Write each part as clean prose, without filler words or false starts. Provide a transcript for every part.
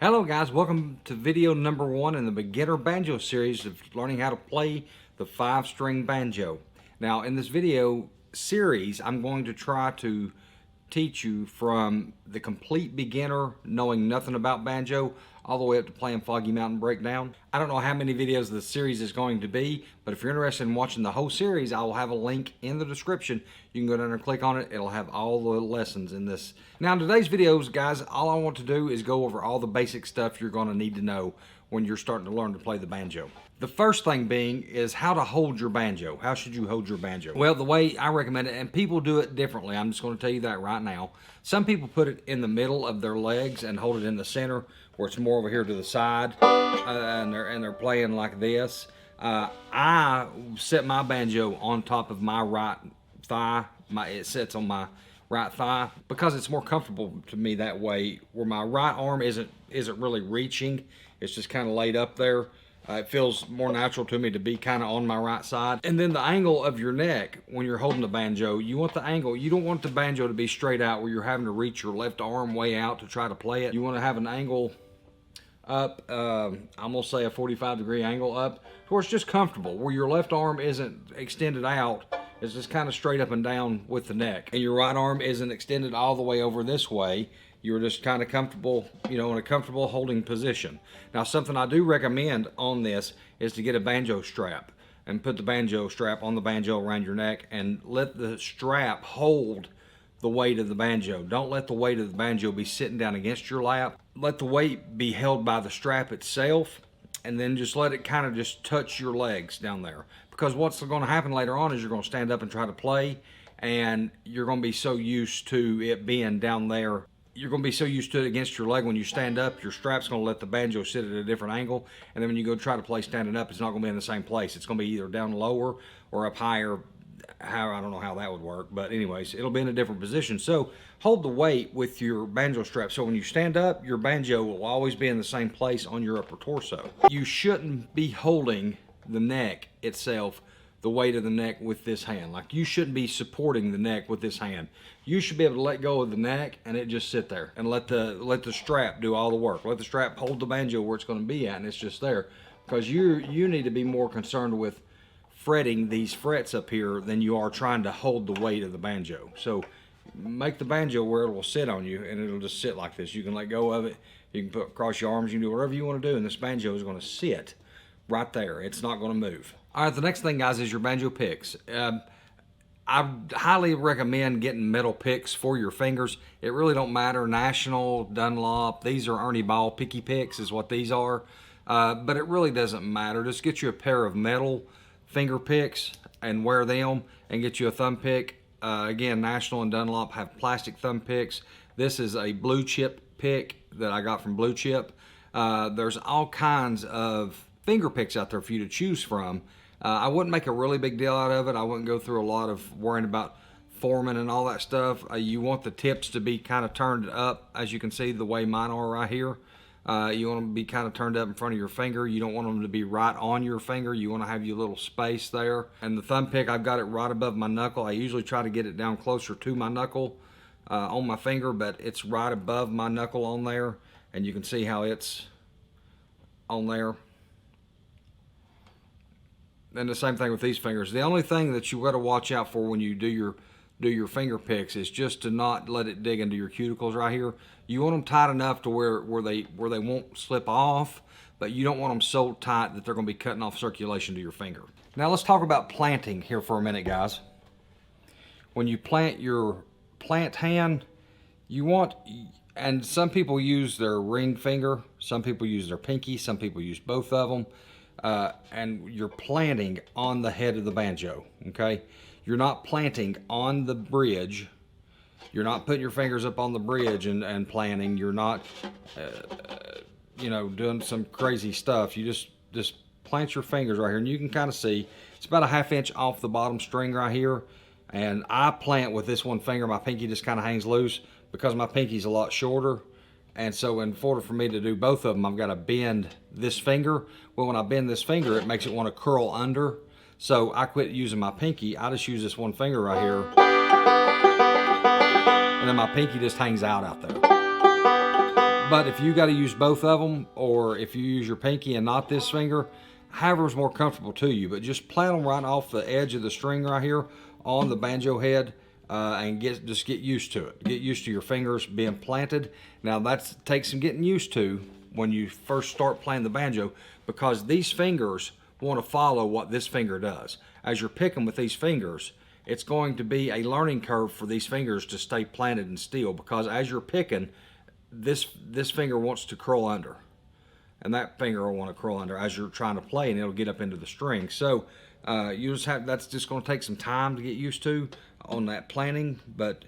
Hello guys, welcome to video number 1 in the beginner banjo series of learning how to play the 5-string banjo. Now in this video series I'm going to try to teach you from the complete beginner, knowing nothing about banjo, all the way up to playing Foggy Mountain Breakdown. I don't know how many videos the series is going to be, but if you're interested in watching the whole series, I will have a link in the description. You can go down and click on it. It'll have all the lessons in this. Now in today's videos, guys, all I want to do is go over all the basic stuff you're going to need to know when you're starting to learn to play the banjo. The first thing being is how to hold your banjo. How should you hold your banjo? Well, the way I recommend it, and people do it differently, I'm just going to tell you that right now. Some people put it in the middle of their legs and hold it in the center, where it's more over here to the side, and they're playing like this. I set my banjo on top of my right thigh. It sits on my right thigh because it's more comfortable to me that way, where my right arm isn't really reaching. It's just kind of laid up there. It feels more natural to me to be kind of on my right side. And then the angle of your neck when you're holding the banjo, you want the angle. You don't want the banjo to be straight out where you're having to reach your left arm way out to try to play it. You want to have an angle up, I'm gonna say a 45-degree angle up, where it's just comfortable, where your left arm isn't extended out. It's just kind of straight up and down with the neck, and your right arm isn't extended all the way over this way. You're just kind of comfortable, you know, in a comfortable holding position. Now, something I do recommend on this is to get a banjo strap and put the banjo strap on the banjo around your neck and let the strap hold the weight of the banjo. Don't let the weight of the banjo be sitting down against your lap. Let the weight be held by the strap itself, and then just let it kind of just touch your legs down there. Because what's going to happen later on is you're going to stand up and try to play, and you're going to be so used to it being down there. You're going to be so used to it against your leg when you stand up, your strap's going to let the banjo sit at a different angle, and then when you go try to play standing up, it's not going to be in the same place. It's going to be either down lower or up higher. I don't know how that would work, but anyways, it'll be in a different position. So hold the weight with your banjo strap, so when you stand up, your banjo will always be in the same place on your upper torso. You shouldn't be holding the neck itself, the weight of the neck, with this hand. Like, you shouldn't be supporting the neck with this hand. You should be able to let go of the neck and it just sit there, and let the strap do all the work. Let the strap hold the banjo where it's going to be at, and it's just there. Because you need to be more concerned with fretting these frets up here than you are trying to hold the weight of the banjo. So make the banjo where it will sit on you, and it'll just sit like this. You can let go of it, you can cross your arms, you can do whatever you want to do, and this banjo is going to sit right there. It's not going to move. All right, the next thing, guys, is your banjo picks. I highly recommend getting metal picks for your fingers. It really don't matter. National, Dunlop, these are Ernie Ball picky picks is what these are. But it really doesn't matter. Just get you a pair of metal finger picks and wear them, and get you a thumb pick. Again, National and Dunlop have plastic thumb picks. This is a blue chip pick that I got from Blue Chip. There's all kinds of finger picks out there for you to choose from. I wouldn't make a really big deal out of it. I wouldn't go through a lot of worrying about forming and all that stuff. You want the tips to be kind of turned up, as you can see the way mine are right here. You want them to be kind of turned up in front of your finger. You don't want them to be right on your finger. You want to have your little space there. And the thumb pick, I've got it right above my knuckle. I usually try to get it down closer to my knuckle on my finger, but it's right above my knuckle on there. And you can see how it's on there. And the same thing with these fingers. The only thing that you got to watch out for when you do your finger picks is just to not let it dig into your cuticles right here. You want them tight enough to where they won't slip off, but you don't want them so tight that they're going to be cutting off circulation to your finger. Now let's talk about planting here for a minute, guys. When you plant your plant hand, you want, and some people use their ring finger, some people use their pinky, some people use both of them. And you're planting on the head of the banjo, okay? You're not planting on the bridge. You're not putting your fingers up on the bridge and planting. You're not, you know, doing some crazy stuff. You just plant your fingers right here, and you can kind of see it's about a 1/2 inch off the bottom string right here. And I plant with this one finger. My pinky just kind of hangs loose because my pinky's a lot shorter. And so in order for me to do both of them, I've got to bend this finger. Well, when I bend this finger, it makes it want to curl under. So I quit using my pinky. I just use this one finger right here. And then my pinky just hangs out there. But if you got to use both of them, or if you use your pinky and not this finger, however's more comfortable to you. But just plant them right off the edge of the string right here on the banjo head, and just get used to it. Get used to your fingers being planted. Now that takes some getting used to when you first start playing the banjo, because these fingers want to follow what this finger does. As you're picking with these fingers, it's going to be a learning curve for these fingers to stay planted and still, because as you're picking, this finger wants to curl under, and that finger will want to curl under as you're trying to play, and it'll get up into the string. So that's just going to take some time to get used to on that planting, but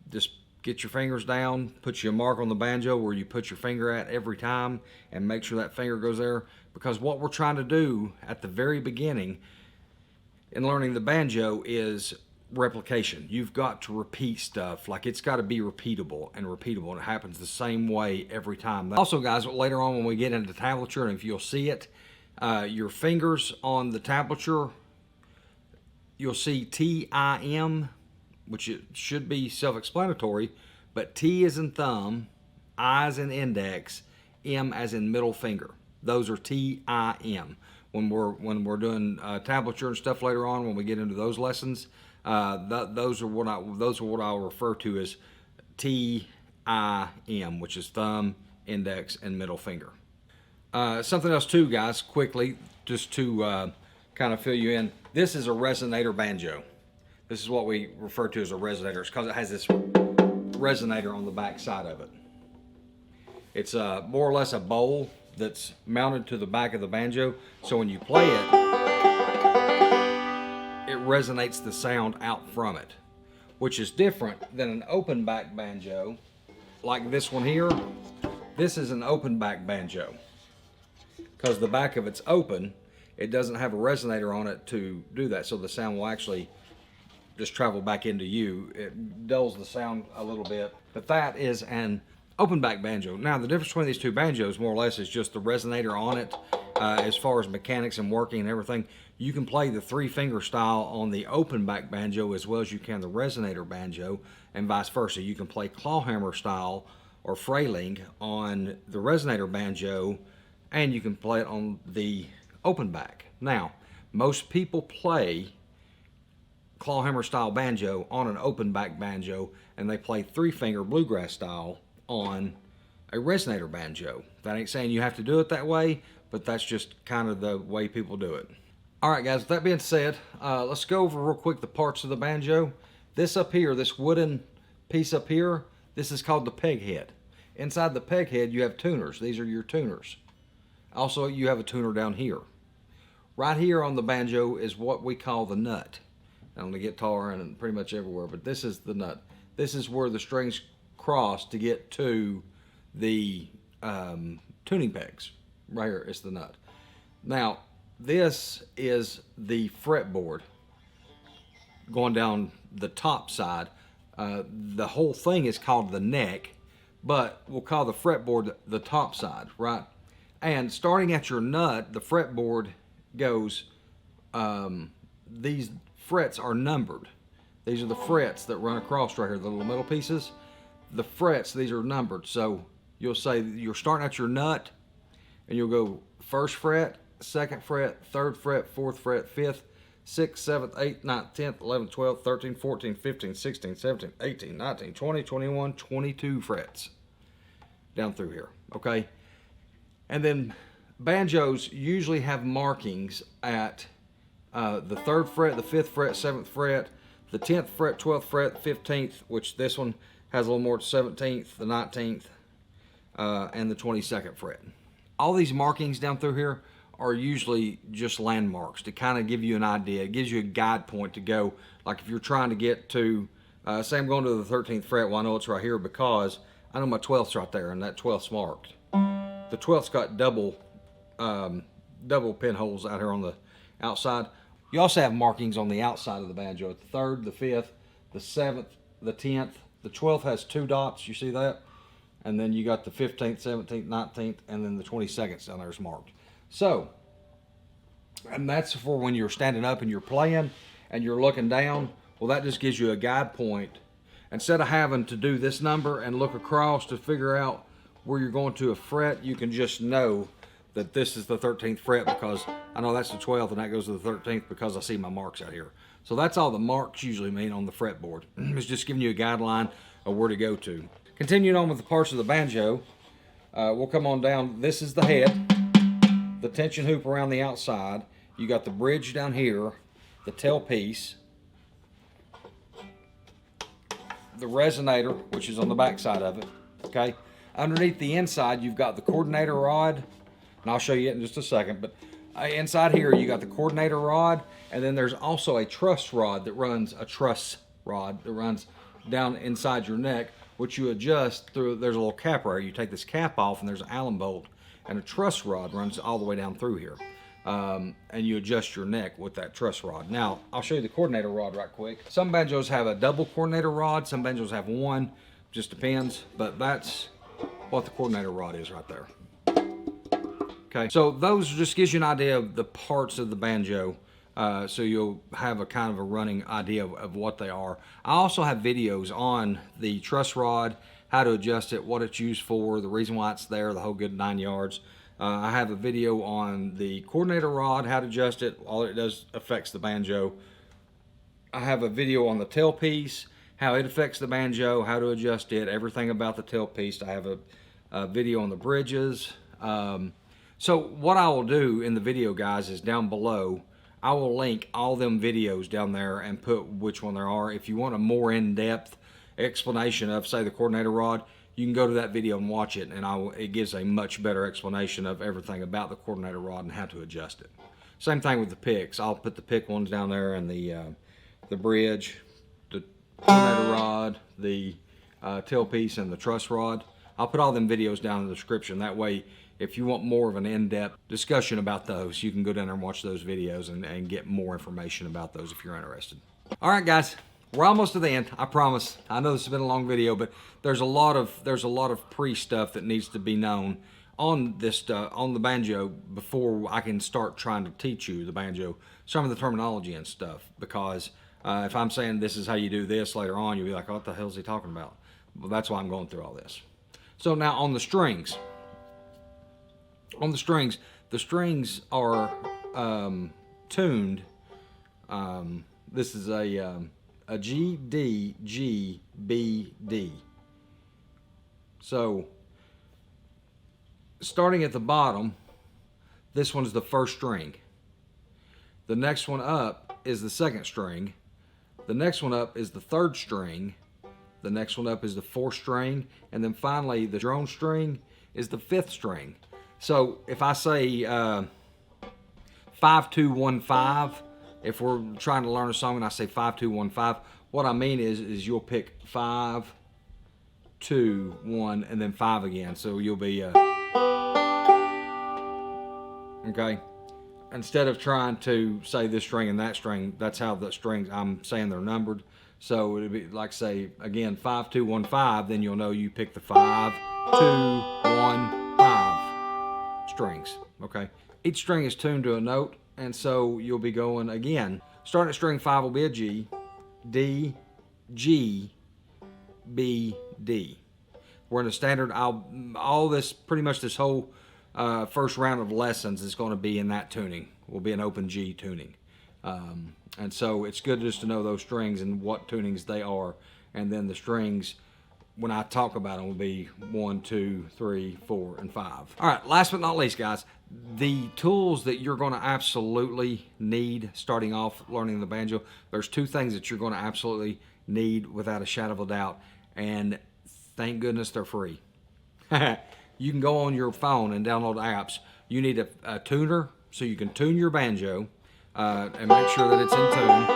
just get your fingers down, put your mark on the banjo where you put your finger at every time, and make sure that finger goes there, because what we're trying to do at the very beginning in learning the banjo is replication. You've got to repeat stuff. Like, it's got to be repeatable, and it happens the same way every time. Also, guys, later on when we get into tablature, and if you'll see it, your fingers on the tablature, you'll see T-I-M, which it should be self-explanatory, but T as in thumb, I as in index, M as in middle finger. Those are T-I-M. When we're doing tablature and stuff later on, when we get into those lessons, those are what I'll refer to as T-I-M, which is thumb, index, and middle finger. Something else too, guys, quickly, just to kind of fill you in. This is a resonator banjo. This is what we refer to as a resonator. It's because it has this resonator on the back side of it. It's more or less a bowl that's mounted to the back of the banjo, so when you play it, it resonates the sound out from it, which is different than an open back banjo like this one here. This is an open back banjo because the back of it's open. It doesn't have a resonator on it to do that, so the sound will actually just travel back into you. It dulls the sound a little bit, but that is an open back banjo. Now, the difference between these two banjos more or less is just the resonator on it. As far as mechanics and working and everything, you can play the 3-finger style on the open back banjo as well as you can the resonator banjo, and vice versa. You can play clawhammer style or frailing on the resonator banjo, and you can play it on the open back. Now, most people play clawhammer style banjo on an open back banjo, and they play 3-finger bluegrass style on a resonator banjo. That ain't saying you have to do it that way, but that's just kind of the way people do it. All right, guys, with that being said, let's go over real quick the parts of the banjo. This up here, this wooden piece up here, this is called the peg head. Inside the peg head, you have tuners. These are your tuners. Also, you have a tuner down here. Right here on the banjo is what we call the nut. On the guitar and pretty much everywhere, but this is the nut. This is where the strings cross to get to the tuning pegs. Right here is the nut. Now, this is the fretboard going down the top side. The whole thing is called the neck, but we'll call the fretboard the top side, right? And starting at your nut, the fretboard goes, these frets are numbered. These are the frets that run across right here, the little middle pieces. The frets, these are numbered. So you'll say you're starting at your nut, and you'll go 1st fret, 2nd fret, 3rd fret, 4th fret, 5th, 6th, 7th, 8th, 9th, 10th, 11th, 12th, 13th, 14th, 15th, 16th, 17th, 18th, 19th, 20th, 21, 22 frets down through here, okay? And then banjos usually have markings at the 3rd fret, the 5th fret, 7th fret, the 10th fret, 12th fret, 15th, which this one has a little more, 17th, the 19th, and the 22nd fret. All these markings down through here are usually just landmarks to kind of give you an idea. It gives you a guide point to go. Like if you're trying to get to, say I'm going to the 13th fret, well I know it's right here because I know my 12th's right there and that 12th's marked. The 12th's got double pinholes out here on the outside. You also have markings on the outside of the banjo. The 3rd, the 5th, the 7th, the 10th. The 12th has 2 dots, you see that? And then you got the 15th, 17th, 19th, and then the 22nd down there is marked. So, and that's for when you're standing up and you're playing and you're looking down. Well, that just gives you a guide point. Instead of having to do this number and look across to figure out where you're going to a fret, you can just know that this is the 13th fret, because I know that's the 12th and that goes to the 13th because I see my marks out here. So that's all the marks usually mean on the fretboard. It's just giving you a guideline of where to go to. Continuing on with the parts of the banjo, we'll come on down. This is the head, the tension hoop around the outside. You got the bridge down here, the tailpiece, the resonator, which is on the back side of it. Okay. Underneath the inside, you've got the coordinator rod, and I'll show you it in just a second. But inside here, you got the coordinator rod, and then there's also a truss rod that runs down inside your neck, which you adjust through. There's a little cap right here. You take this cap off, and there's an Allen bolt, and a truss rod runs all the way down through here. And you adjust your neck with that truss rod. Now, I'll show you the coordinator rod right quick. Some banjos have a double coordinator rod. Some banjos have one. Just depends. But that's what the coordinator rod is right there. Okay, so those just gives you an idea of the parts of the banjo. So you'll have a kind of a running idea of what they are. I also have videos on the truss rod, how to adjust it, what it's used for, the reason why it's there, the whole good 9 yards. I have a video on the coordinator rod, how to adjust it. All it does affects the banjo. I have a video on the tailpiece, how it affects the banjo, how to adjust it, everything about the tailpiece. I have a video on the bridges. So what I will do in the video, guys, is down below, I will link all them videos down there and put which one there are. If you want a more in-depth explanation of, say, the coordinator rod, you can go to that video and watch it, and it gives a much better explanation of everything about the coordinator rod and how to adjust it. Same thing with the picks. I'll put the pick ones down there, and the bridge, the coordinator rod, the tailpiece, and the truss rod. I'll put all them videos down in the description. That way, if you want more of an in-depth discussion about those, you can go down there and watch those videos and get more information about those if you're interested. All right, guys. We're almost to the end, I promise. I know this has been a long video, but there's a lot of pre-stuff that needs to be known on this on the banjo before I can start trying to teach you the banjo, some of the terminology and stuff. Because if I'm saying this is how you do this later on, you'll be like, what the hell is he talking about? Well, that's why I'm going through all this. So now on the strings. On the strings are tuned. This is a G, D, G, B, D. So, starting at the bottom, this one's the first string. The next one up is the second string. The next one up is the third string. The next one up is the fourth string. And then finally, the drone string is the fifth string. So, if I say 5, 2, 1, 5, if we're trying to learn a song and I say 5, 2, 1, 5, what I mean is you'll pick 5, 2, 1, and then 5 again. So you'll be, okay? Instead of trying to say this string and that string, that's how the strings, I'm saying they're numbered. So it'd be like, say, again, 5, 2, 1, 5, then you'll know you pick the 5, 2, 1, 5 strings, okay? Each string is tuned to a note. And so you'll be going again. Starting at string 5 will be a G, D, G, B, D. We're in a standard. All this, pretty much this whole first round of lessons is going to be in that tuning. Will be an open G tuning. And so it's good just to know those strings and what tunings they are. And then the strings, when I talk about them, will be 1, 2, 3, 4, and 5. All right, last but not least, guys, the tools that you're going to absolutely need starting off learning the banjo, there's 2 things that you're going to absolutely need without a shadow of a doubt, and thank goodness they're free. You can go on your phone and download apps. You need a tuner so you can tune your banjo and make sure that it's in tune,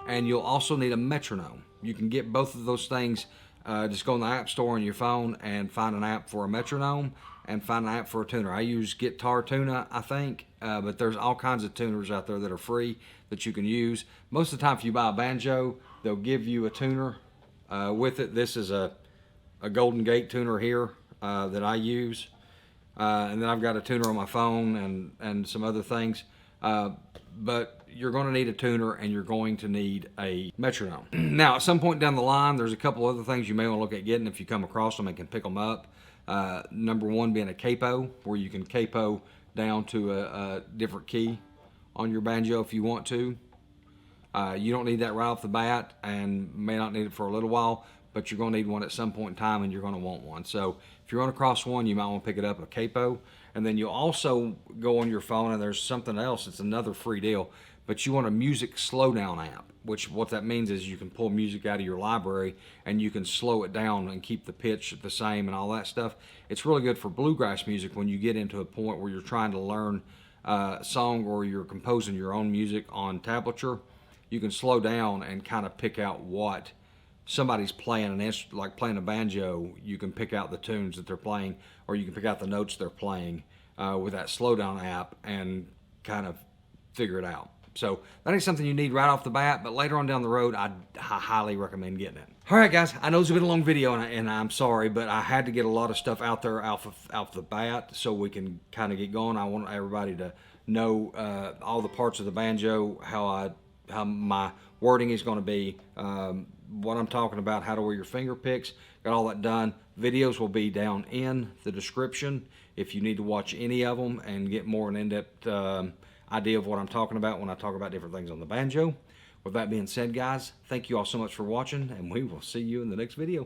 and you'll also need a metronome. You can get both of those things. Just go in the app store on your phone and find an app for a metronome and find an app for a tuner. I use Guitar Tuna, I think, but there's all kinds of tuners out there that are free that you can use. Most of the time, if you buy a banjo, they'll give you a tuner with it. This is a Golden Gate tuner here that I use. And then I've got a tuner on my phone and some other things. But you're going to need a tuner and you're going to need a metronome. Now, at some point down the line, there's a couple other things you may want to look at getting if you come across them and can pick them up. Number one being a capo, where you can capo down to a different key on your banjo if you want to. You don't need that right off the bat, and may not need it for a little while, but you're going to need one at some point in time, and you're going to want one. So if you're on across one, you might want to pick it up, a capo. And then you'll also go on your phone, and there's something else. It's another free deal, but you want a music slowdown app, which what that means is you can pull music out of your library and you can slow it down and keep the pitch the same and all that stuff. It's really good for bluegrass music when you get into a point where you're trying to learn a song or you're composing your own music on tablature. You can slow down and kind of pick out what somebody's playing, like playing a banjo. You can pick out the tunes that they're playing, or you can pick out the notes they're playing with that slowdown app and kind of figure it out. So that ain't something you need right off the bat, but later on down the road, I highly recommend getting it. All right, guys, I know it's been a long video, and I'm sorry, but I had to get a lot of stuff out there off the bat so we can kind of get going. I want everybody to know all the parts of the banjo, how my wording is going to be, what I'm talking about, how to wear your finger picks. Got all that done. Videos will be down in the description if you need to watch any of them and get more an in-depth idea of what I'm talking about when I talk about different things on the banjo. With that being said, guys, thank you all so much for watching, and we will see you in the next video.